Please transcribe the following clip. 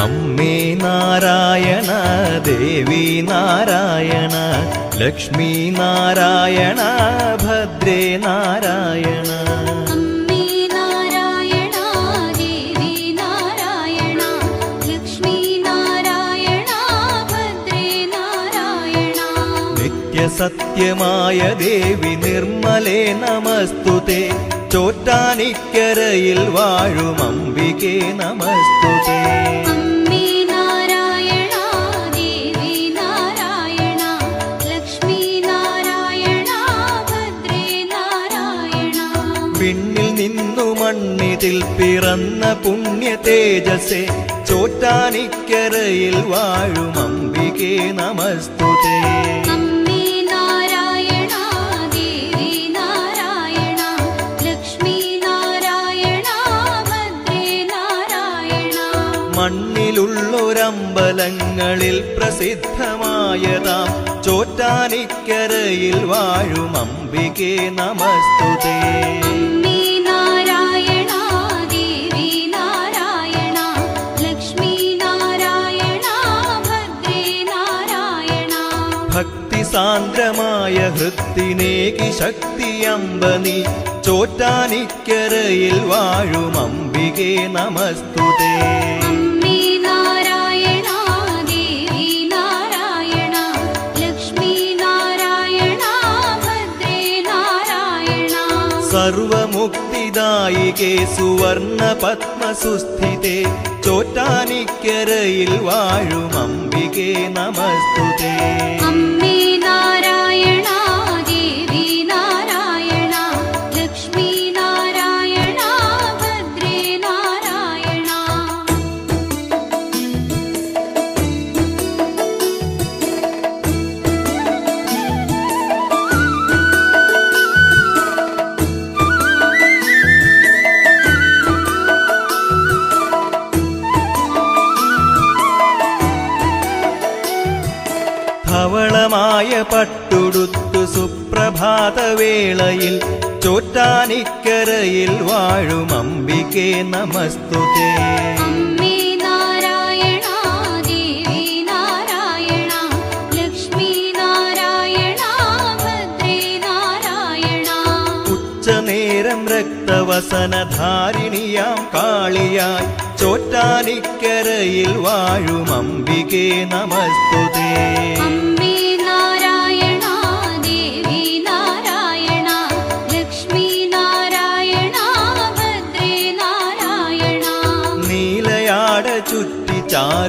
അമ്മേ നാരായണ ദേവി നാരായണ ലക്ഷ്മി നാരായണ ഭദ്രേ നാരായണ. അമ്മേ നാരായണ ദേവി നാരായണ ലക്ഷ്മി നാരായണ ഭദ്രേ നാരായണ. നിത്യസത്യമായ ദേവി നിർമ്മലേ നമസ്തുതേ. ചോറ്റാനിക്കരയിൽ വാഴും അംബികേ നമസ്തുതേ. അമ്മേ നാരായണ ദേവി നാരായണ ലക്ഷ്മി നാരായണ ഭദ്രേ നാരായണ. വിണ്ണിൽ നിന്നു മണ്ണിതിൽ പിറന്ന പുണ്യ തേജസ്സേ. ചോറ്റാനിക്കരയിൽ വാഴും അംബികേ നമസ്തുതേ. അമ്മേ നാരായണ ദേവി നാരായണ ലക്ഷ്മി നാരായണ ഭദ്രേ നാരായണ. മണ്ണിലുള്ളൊരമ്പലങ്ങളിൽ പ്രസിദ്ധമായതാം ചോറ്റാനിക്കരയിൽ വാഴും അംബികേ നമസ്തുതേ. അമ്മേ നാരായണ ദേവി നാരായണ ലക്ഷ്മി നാരായണ ഭദ്രേ നാരായണ. ഭക്തി സാന്ദ്രമായ ഹൃത്തിനേകി ശക്തിയമ്പനി. ചോറ്റാനിക്കരയിൽ വാഴും അംബികേ നമസ്തുതേ. അമ്മേ നാരായണ ദേവി നാരായണ ലക്ഷ്മി നാരായണ ഭദ്രേ നാരായണ. സർവമുക്തിദായികേ സുവർണ പത്മസുസ്ഥിതേ. ചോറ്റാനിക്കരയിൽ വാഴും അംബികേ നമസ്തുതേ. അമ്മേ നാരായണ ദേവി നാരായണ ലക്ഷ്മി നാരായണ ഭദ്രേ നാരായണ. ധവളമായ പട്ടുടുത്തു സുപ്രഭാതവേളയിൽ ചോറ്റാനിക്കരയിൽ വാഴും അംബികേ നമസ്തുതേ. അമ്മേ നാരായണ ദേവി നാരായണ ലക്ഷ്മി നാരായണ ഭദ്രേ നാരായണ. ഉച്ചനേരം രക്തവസനധാരിണിയാം കാളിയായി ചോറ്റാനിക്കരയിൽ വാഴും അംബികേ നമസ്തുതേ. അമ്മേ നാരായണ ദേവി നാരായണ ലക്ഷ്മി നാരായണ ഭദ്രേ നാരായണ. നീലയാട ചുറ്റി ചാരു